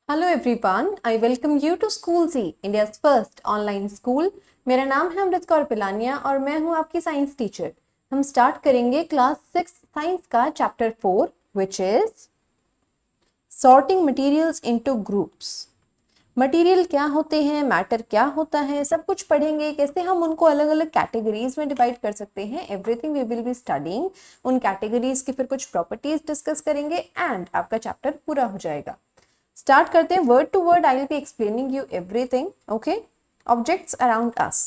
Hello everyone, I welcome you to school C, India's first online school. मेरा नाम है अमृत कौर पिलानिया और मैं हूं आपकी साइंस टीचर। हम स्टार्ट करेंगे क्लास 6 साइंस का chapter 4 which is sorting materials into groups. Material क्या होते हैं, मैटर क्या होता है, सब कुछ पढ़ेंगे। कैसे हम उनको अलग अलग कैटेगरीज में डिवाइड कर सकते हैं, everything we will be studying. उन कैटेगरीज की फिर कुछ प्रॉपर्टीज डिस्कस करेंगे एंड आपका चैप्टर पूरा हो जाएगा। स्टार्ट करते हैं word to word. I will be explaining you everything. Okay, objects around us.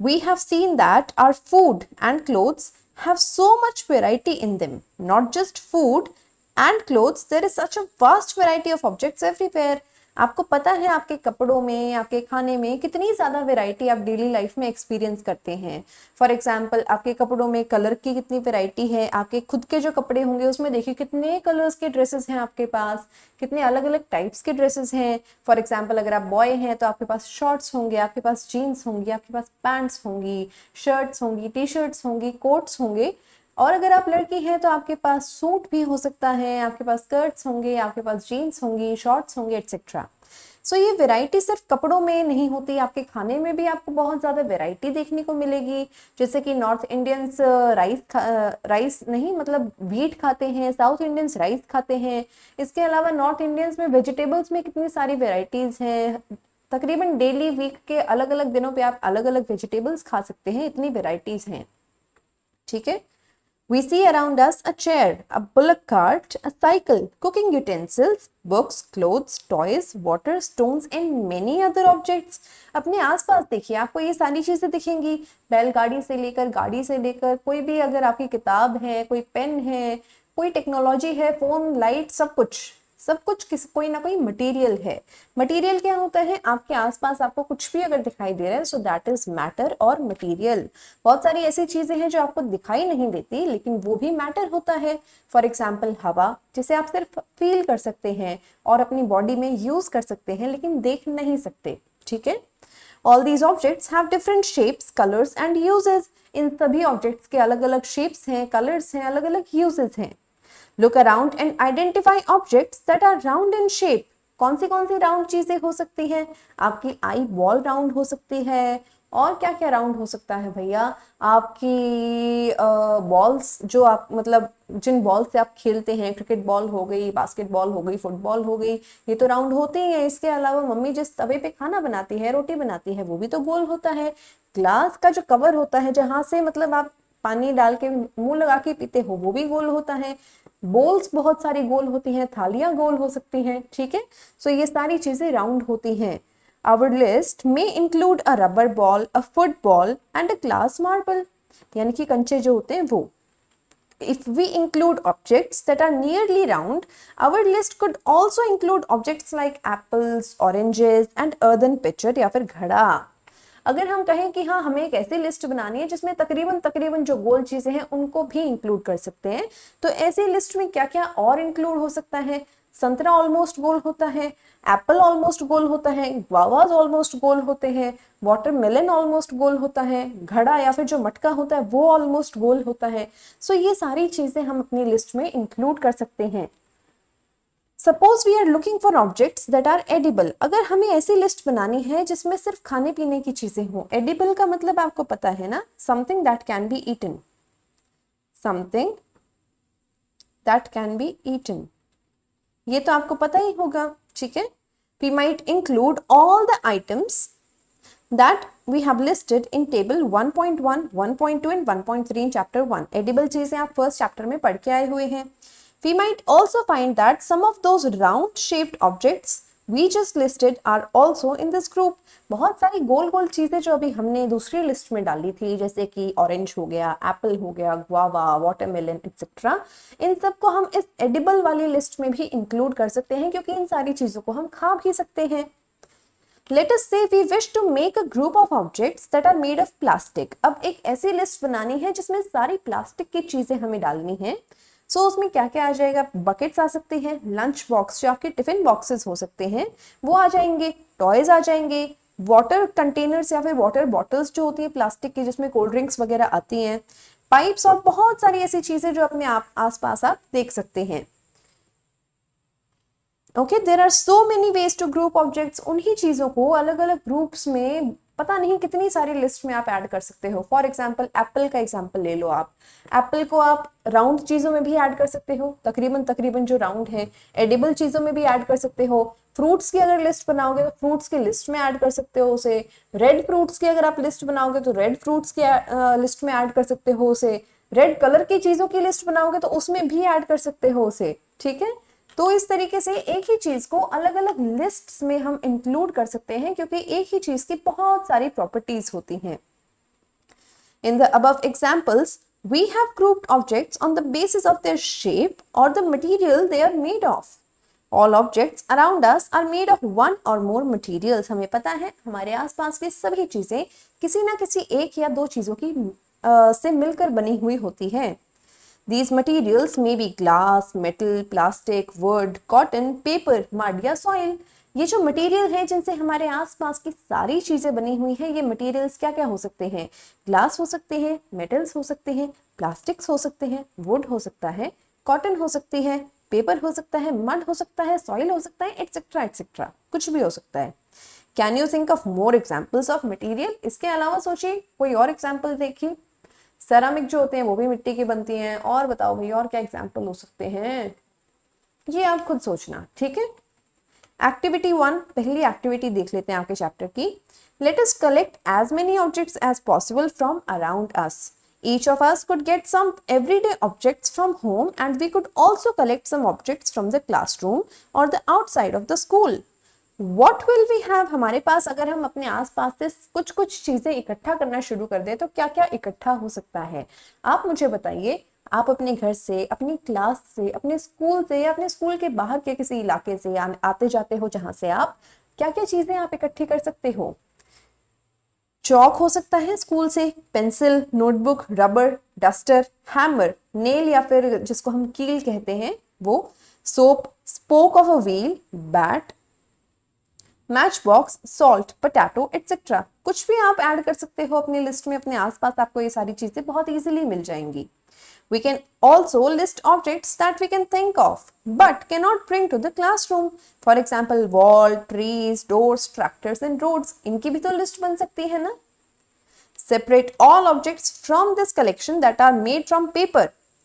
We have seen that our food and clothes have so much variety in them. Not just food and clothes, there is such a vast variety of objects everywhere. आपको पता है आपके कपड़ों में, आपके खाने में कितनी ज़्यादा वैरायटी आप डेली लाइफ में एक्सपीरियंस करते हैं। फॉर एग्जांपल, आपके कपड़ों में कलर की कितनी वैरायटी है। आपके खुद के जो कपड़े होंगे उसमें देखिए कितने कलर्स के ड्रेसेस हैं आपके पास, कितने अलग अलग टाइप्स के ड्रेसेस हैं। फॉर एग्जांपल, अगर आप बॉय हैं तो आपके पास शॉर्ट्स होंगे, आपके पास जीन्स होंगी, आपके पास पैंट्स होंगी, शर्ट्स होंगी, टी शर्ट्स होंगी, कोट्स होंगे। और अगर आप लड़की हैं तो आपके पास सूट भी हो सकता है, आपके पास स्कर्ट्स होंगे, आपके पास जीन्स होंगी, शॉर्ट्स होंगे, एटसेट्रा। सो ये वैरायटी सिर्फ कपड़ों में नहीं होती, आपके खाने में भी आपको बहुत ज़्यादा वैरायटी देखने को मिलेगी। जैसे कि नॉर्थ इंडियंस राइस नहीं मतलब व्हीट खाते हैं, साउथ इंडियंस राइस खाते हैं। इसके अलावा नॉर्थ इंडियंस में वेजिटेबल्स में कितनी सारी वेराइटीज़ हैं। तकरीबन डेली वीक के अलग अलग दिनों पे आप अलग अलग वेजिटेबल्स खा सकते हैं, इतनी वेराइटीज़ हैं। ठीक है। We see around us a chair, a bullock cart, a cycle, cooking utensils, books, clothes, toys, water, stones and many other objects. अपने आसपास देखिए, आपको ये सारी चीजें दिखेंगी। बैलगाड़ी से लेकर, गाड़ी से लेकर, कोई भी अगर आपकी किताब है, कोई पेन है, कोई टेक्नोलॉजी है, फोन, लाइट, सब कुछ कोई ना कोई मटेरियल है। मटेरियल क्या होता है, आपके आसपास आपको कुछ भी अगर दिखाई दे रहा है, सो दैट इज मैटर और मटेरियल। बहुत सारी ऐसी चीजें हैं जो आपको दिखाई नहीं देती लेकिन वो भी मैटर होता है। फॉर एग्जाम्पल, हवा, जिसे आप सिर्फ फील कर सकते हैं और अपनी बॉडी में यूज कर सकते हैं लेकिन देख नहीं सकते। ठीक है। All these objects have different shapes, colours and uses. इन सभी ऑब्जेक्ट्स के अलग अलग शेप्स हैं, कलर्स हैं, अलग अलग यूजेस हैं। Look around and identify objects that are round in shape. कौन सी राउंड चीजें हो सकती हैं? आपकी आई बॉल राउंड हो सकती है। और क्या क्या राउंड हो सकता है भैया? आपकी बॉल्स जो आप मतलब जिन बॉल से आप खेलते हैं, क्रिकेट बॉल हो गई, बास्केटबॉल हो गई, फुटबॉल हो गई, ये तो राउंड होती ही है। इसके अलावा मम्मी जिस तवे पे खाना बनाती है, रोटी बनाती है, वो भी तो गोल होता है। ग्लास का जो कवर होता है जहां से मतलब आप पानी डाल के मुंह लगा के पीते हो, वो भी गोल होता है। बोल्स बहुत सारी गोल होती हैं, थालियां गोल हो सकती हैं। ठीक है। सो ये सारी चीजें राउंड होती हैं। आवर लिस्ट में include a rubber ball, a football and a glass marble, यानी कि कंचे जो होते हैं वो। If we include objects that are nearly round, our list could also include objects like apples, oranges and earthen pitcher या फिर घड़ा। अगर हम कहें कि हाँ हमें एक ऐसी लिस्ट बनानी है जिसमें तकरीबन तकरीबन जो गोल चीजें हैं उनको भी इंक्लूड कर सकते हैं, तो ऐसी लिस्ट में क्या क्या और इंक्लूड हो सकता है? संतरा ऑलमोस्ट गोल होता है, एप्पल ऑलमोस्ट गोल होता है, गुआवाज ऑलमोस्ट गोल होते हैं, वाटरमेलन ऑलमोस्ट गोल होता है, घड़ा या फिर जो मटका होता है वो ऑलमोस्ट गोल होता है। सो ये सारी चीजें हम अपनी लिस्ट में इंक्लूड कर सकते हैं। Suppose we are looking for objects that are edible. अगर हमें ऐसी लिस्ट बनानी है जिसमें सिर्फ खाने पीने की चीजें हों। एडिबल का मतलब आपको पता है ना, something that can be eaten, something that can be eaten, ये तो आपको पता ही होगा। ठीक है। We might include all the items that we have listed in table 1.1, 1.2 and 1.3 in chapter 1. Edible चीजें आप फर्स्ट चैप्टर में पढ़ के आए हुए हैं। We might also find that some of those round shaped objects we just listed are also in this group. बहुत सारी गोल गोल चीजें जो अभी हमने दूसरी लिस्ट में डाली थी, जैसे कि ऑरेंज हो गया, एप्पल हो गया, गुआवा, वाटरमेलन एक्सेट्रा, इन सब को हम इस एडिबल वाली लिस्ट में भी इंक्लूड कर सकते हैं क्योंकि इन सारी चीजों को हम खा भी सकते हैं। Let us say we wish to make a group of objects that are made of plastic. अब एक ऐसी लिस्ट बनानी है जिसमें सारी प्लास्टिक की चीजें हमें डालनी है। सो उसमें क्या क्या आ जाएगा? बकेट्स आ सकते हैं, लंच बॉक्स जो आपके टिफिन बॉक्सेस हो सकते हैं वो आ जाएंगे, टॉयज आ जाएंगे, वाटर कंटेनर्स या फिर वाटर बॉटल्स जो होती है प्लास्टिक की जिसमें कोल्ड ड्रिंक्स वगैरह आती हैं, पाइप्स और बहुत सारी ऐसी चीजें जो अपने आसपास आप देख सकते हैं। Okay, there are so many ways to group objects. उन्हीं चीज़ों को अलग अलग ग्रुप्स में पता नहीं कितनी सारी लिस्ट में आप ऐड कर सकते हो। फॉर एग्जाम्पल एप्पल का एग्जाम्पल ले लो आप। एप्पल को आप राउंड चीज़ों में भी ऐड कर सकते हो, तकरीबन तकरीबन जो राउंड है। एडिबल चीज़ों में भी ऐड कर सकते हो। फ्रूट्स की अगर लिस्ट बनाओगे तो फ्रूट्स की लिस्ट में ऐड कर सकते हो उसे। रेड फ्रूट्स की अगर आप लिस्ट बनाओगे तो रेड फ्रूट्स की लिस्ट में ऐड कर सकते हो उसे। रेड कलर की चीज़ों की लिस्ट बनाओगे तो उसमें भी ऐड कर सकते हो उसे। ठीक है, तो इस तरीके से एक ही चीज को अलग अलग लिस्ट्स में हम इंक्लूड कर सकते हैं, क्योंकि एक ही चीज की बहुत सारी प्रॉपर्टीज होती हैं। In the above examples, we have grouped objects on the basis of their shape or the material they are made of. All objects around us are made of one or more materials. हमें पता है हमारे आसपास की सभी चीजें किसी ना किसी एक या दो चीजों की से मिलकर बनी हुई होती हैं। These materials may be glass, metal, plastic, wood, cotton, paper, mud या soil। ये जो मटेरियल है जिनसे हमारे आसपास की सारी चीजें बनी हुई हैं, ये मटेरियल्स क्या क्या हो सकते हैं? ग्लास हो सकते हैं, मेटल्स हो सकते हैं, प्लास्टिक्स हो सकते हैं, वुड हो सकता है, कॉटन हो सकती है, पेपर हो सकता है, मड हो सकता है, सॉइल हो सकता है, एटसेट्रा एटसेट्रा, कुछ भी हो सकता है। Can you think of more examples of material? इसके अलावा सोचिए, कोई और एग्जाम्पल देखिए। सेरामिक जो होते हैं वो भी मिट्टी की बनती हैं। और बताओ भाई और क्या एग्जाम्पल हो सकते हैं? ये आप खुद सोचना, ठीक है। एक्टिविटी 1, पहली एक्टिविटी देख लेते हैं आपके चैप्टर की। Let us collect as many objects as possible from around us. Each of us could get some everyday objects from home, and we could also collect some objects from the classroom or the outside of the school. What will we have? हमारे पास अगर हम अपने आसपास से कुछ कुछ चीजें इकट्ठा करना शुरू कर दें तो क्या क्या इकट्ठा हो सकता है? आप मुझे बताइए। आप अपने घर से, अपनी क्लास से, अपने स्कूल से या अपने स्कूल के बाहर के किसी इलाके से आते जाते हो जहां से आप, क्या क्या चीजें आप इकट्ठी कर सकते हो? चौक हो सकता है स्कूल से, pencil, notebook, rubber, duster, hammer, nail या फिर जिसको हम कील कहते हैं वो, soap, spoke of a wheel, bat, match box, salt, potato etcetera. कुछ भी आप ऐड कर सकते हो अपनी लिस्ट में। अपने आसपास आपको ये सारी चीजें बहुत इजीली मिल जाएंगी। We can also list objects that we can think of but cannot bring to the classroom. For example, wall, trees, doors, tractors and roads. इनकी भी तो लिस्ट बन सकती है ना। Separate all objects from this collection that are made from paper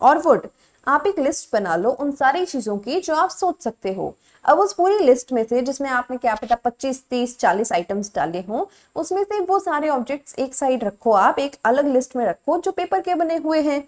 or wood. आप एक list बना लो उन सारी चीजों की जो आप सोच सकते हो। अब उस पूरी लिस्ट में से, जिसमें आपने क्या पता 25, 30, 40 आइटम्स डाले हों, उसमें से वो सारे ऑब्जेक्ट्स एक साइड रखो, आप एक अलग लिस्ट में रखो जो पेपर के बने हुए हैं।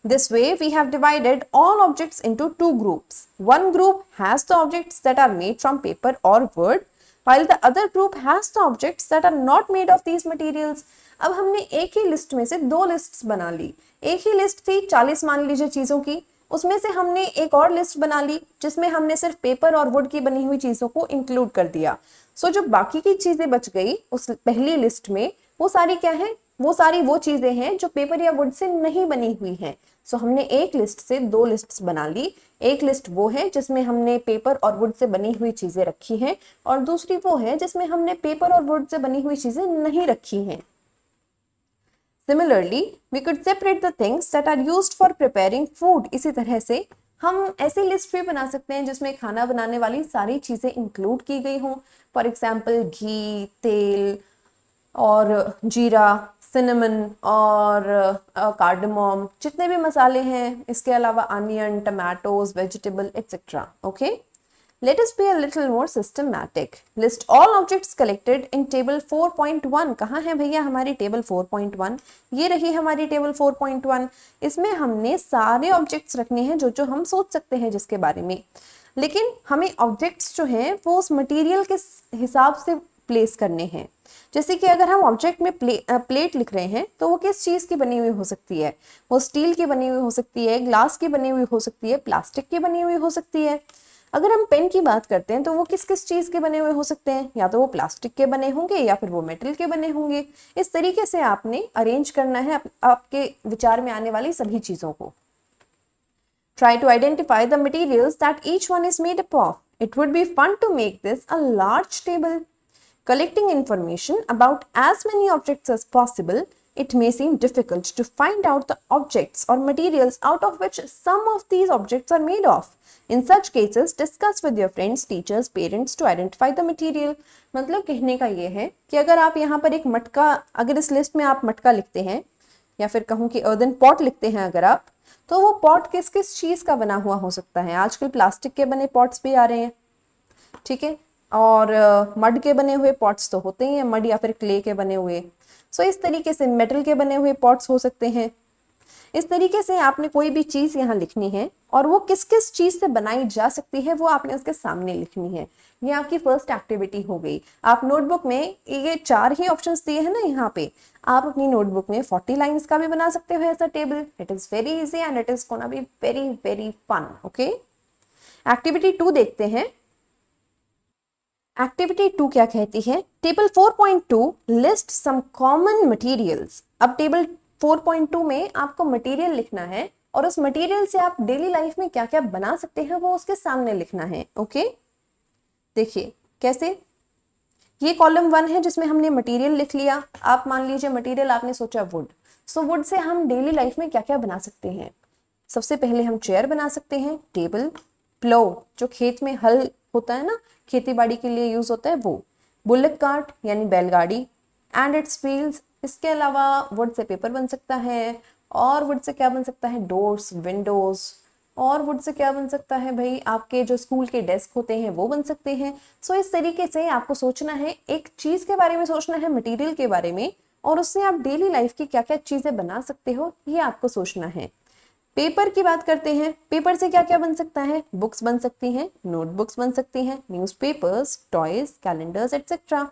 This way, we have divided all objects into two groups. One group has the objects that are made from paper or wood, while the other group has the objects that are not made of these materials. अब हमने एक ही list में से दो lists बना ली। एक ही list थी 40 मान लीजिए चीजों की, उसमें से हमने एक और लिस्ट बना ली जिसमें हमने सिर्फ पेपर और वुड की बनी हुई चीजों को इंक्लूड कर दिया। सो जो बाकी की चीजें बच गई उस पहली लिस्ट में, वो सारी क्या है? वो सारी वो चीजें हैं जो पेपर या वुड से नहीं बनी हुई हैं। सो हमने एक लिस्ट से दो लिस्ट्स बना ली। एक लिस्ट वो है जिसमें हमने पेपर और वुड से बनी हुई चीजें रखी हैं, और दूसरी वो है जिसमें हमने पेपर और वुड से बनी हुई चीजें नहीं रखी हैं। Similarly, we could separate the things that are used for preparing food. इसी तरह से हम ऐसी लिस्ट भी बना सकते हैं जिसमें खाना बनाने वाली सारी चीजें इंक्लूड की गई हों। फॉर एग्जाम्पल घी, तेल और जीरा, सिनेमन और कार्डमम, जितने भी मसाले हैं, इसके अलावा onion, tomatoes, vegetable etcetera. Okay, let us be a little more systematic. List all objects collected in table 4.1। कहाँ है भैया हमारी टेबल 4.1? ये रही हमारी टेबल 4.1। इसमें हमने सारे ऑब्जेक्ट्स रखने हैं जो जो हम सोच सकते हैं जिसके बारे में, लेकिन हमें ऑब्जेक्ट्स जो हैं वो उस मटेरियल के हिसाब से प्लेस करने हैं। जैसे कि अगर हम ऑब्जेक्ट में प्लेट लिख रहे हैं तो वो किस चीज की बनी हुई हो सकती है? वो स्टील की बनी हुई हो सकती है, ग्लास की बनी हुई हो सकती है, प्लास्टिक की बनी हुई हो सकती है। अगर हम पेन की बात करते हैं तो वो किस किस चीज के बने हुए हो सकते हैं? या तो वो प्लास्टिक के बने होंगे या फिर वो मेटल के बने होंगे। इस तरीके से आपने अरेंज करना है आपके विचार में आने वाली सभी चीजों को। Try to identify the materials that each one is made up of. It would be fun to make this a large table. Collecting information about as many objects as possible, it may seem difficult to find out the objects or materials out of which some of these objects are made of. In such cases discuss with your friends, teachers, parents to identify the material. मतलब कहने का ये है कि अगर आप यहाँ पर एक मटका, अगर इस लिस्ट में आप मटका लिखते हैं या फिर कहूँ कि अर्दन पॉट लिखते हैं अगर आप, तो वो पॉट किस किस चीज का बना हुआ हो सकता है। आजकल प्लास्टिक के बने पॉट्स भी आ रहे हैं, ठीक है, और मड के बने हुए पॉट्स तो होते ही हैं, मड या फिर क्ले के बने हुए। सो इस तरीके से मेटल के बने हुए पॉट्स हो सकते हैं। इस तरीके से आपने कोई भी चीज यहाँ लिखनी है और वो किस किस चीज से बनाई जा सकती है वो आपने उसके सामने लिखनी है। ये आपकी फर्स्ट एक्टिविटी हो गई। आप नोटबुक में ये 4 ही ऑप्शंस दिए हैं ना यहाँ पे, आप अपनी नोटबुक में 40 लाइंस का भी बना सकते हो ऐसा table. It is very easy and it is gonna be very very fun. Okay, activity 2 देखते हैं। एक्टिविटी 2 क्या कहती है? Table 4.2 list some common materials. अब टेबल 4.2 में आपको मटेरियल लिखना है और उस मटेरियल से आप डेली लाइफ में क्या क्या बना सकते हैं वो उसके सामने लिखना है। ओके, देखिए कैसे। ये कॉलम 1 है जिसमें हमने मटेरियल लिख लिया। आप मान लीजिए मटेरियल आपने सोचा वुड, सो वुड से हम डेली लाइफ में क्या क्या बना सकते हैं। सबसे पहले हम चेयर बना सकते हैं, टेबल, प्लो जो खेत में हल होता है ना, खेती बाड़ी के लिए यूज होता है वो, बुलेट कार्ट यानी बैलगाड़ी एंड इट्स व्हील्स। इसके अलावा वुड से पेपर बन सकता है, और वुड से क्या बन सकता है? Doors, Windows. और वुड से क्या बन सकता है भाई? आपके जो स्कूल के डेस्क होते हैं वो बन सकते हैं। सो इस तरीके से आपको सोचना है, एक चीज के बारे में सोचना है, मटेरियल के बारे में, और उससे आप डेली लाइफ की क्या क्या चीजें बना सकते हो ये आपको सोचना है। पेपर की बात करते हैं। पेपर से क्या क्या बन सकता है? बुक्स बन सकती हैं, नोटबुक्स बन सकती हैं, newspapers, toys, calendars etcetera.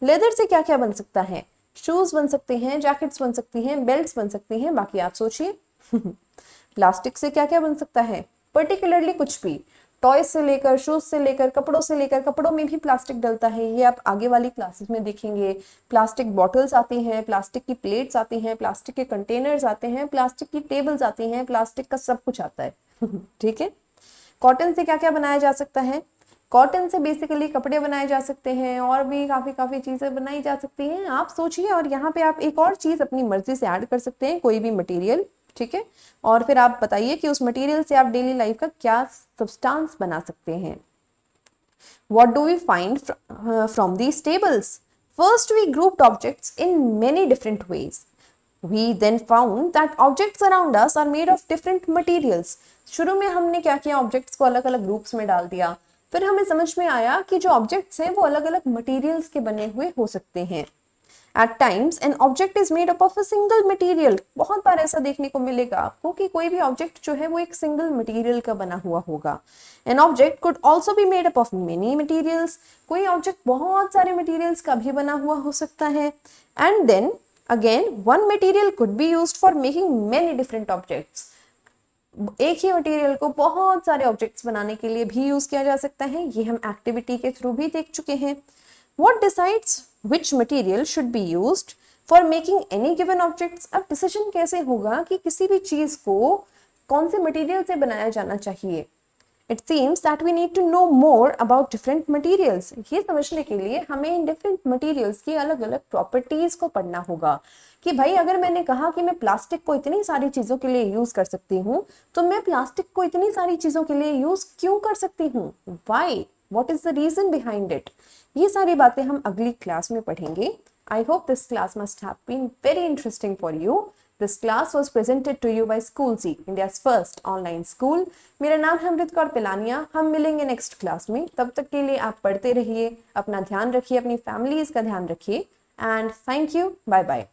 Leather से क्या क्या बन सकता है? शूज बन सकते हैं, जैकेट्स बन सकती हैं, बेल्ट्स बन सकती हैं, बाकी आप सोचिए। प्लास्टिक से क्या क्या बन सकता है? पर्टिकुलरली कुछ भी, टॉयज से लेकर, शूज से लेकर, कपड़ों से लेकर, कपड़ों में भी प्लास्टिक डलता है, ये आप आगे वाली क्लासेस में देखेंगे। प्लास्टिक बॉटल्स आती हैं, प्लास्टिक की प्लेट्स आती हैं, प्लास्टिक के कंटेनर्स आते हैं, प्लास्टिक की टेबल्स आती हैं, प्लास्टिक का सब कुछ आता है। ठीक है। कॉटन से क्या क्या बनाया जा सकता है? कॉटन से बेसिकली कपड़े बनाए जा सकते हैं, और भी काफी चीजें बनाई जा सकती हैं। आप सोचिए, और यहाँ पे आप एक और चीज अपनी मर्जी से ऐड कर सकते हैं, कोई भी मटेरियल, ठीक है, और फिर आप बताइए कि उस मटेरियल से आप डेली लाइफ का क्या सब्सटेंस बना सकते हैं। What do we find from these tables? First, we grouped objects in many different ways. We then found that objects around us are made of different materials. शुरू में हमने क्या किया? ऑब्जेक्ट्स को अलग अलग ग्रुप्स में डाल दिया। फिर हमें समझ में आया कि जो ऑब्जेक्ट्स हैं वो अलग अलग मटेरियल्स के बने हुए हो सकते हैं। At times, an object is made up of a single material. बहुत बार ऐसा देखने को मिलेगा आपको कि कोई भी ऑब्जेक्ट जो है वो एक सिंगल मटेरियल का बना हुआ होगा। An object could also be made up of many materials. कोई ऑब्जेक्ट बहुत सारे मटेरियल्स का भी बना हुआ हो सकता है। And then again, one material could be used for making many different objects. एक ही मटेरियल को बहुत सारे ऑब्जेक्ट्स बनाने के लिए भी यूज किया जा सकता है। ये हम एक्टिविटी के थ्रू भी देख चुके हैं। What decides which material should be used for making any given objects? अब डिसीजन कैसे होगा कि किसी भी चीज को कौन से मटेरियल से बनाया जाना चाहिए? It seems that we need to know more about different materials. ये समझने के लिए हमें इन different materials की अलग अलग प्रॉपर्टीज को पढ़ना होगा कि भाई अगर मैंने कहा कि मैं प्लास्टिक को इतनी सारी चीजों के लिए यूज कर सकती हूँ, तो मैं प्लास्टिक को इतनी सारी चीजों के लिए यूज क्यों कर सकती हूँ? Why? What is the reason behind it? ये सारी बातें हम अगली क्लास में पढ़ेंगे। I hope this class must have been very interesting for you. This class was presented to you by Schoolzy, India's first online school. मेरा नाम है अमृत कौर पिलानिया। हम मिलेंगे नेक्स्ट क्लास में। तब तक के लिए आप पढ़ते रहिए, अपना ध्यान रखिए, अपनी फैमिलीज का ध्यान रखिए, and thank you. Bye bye.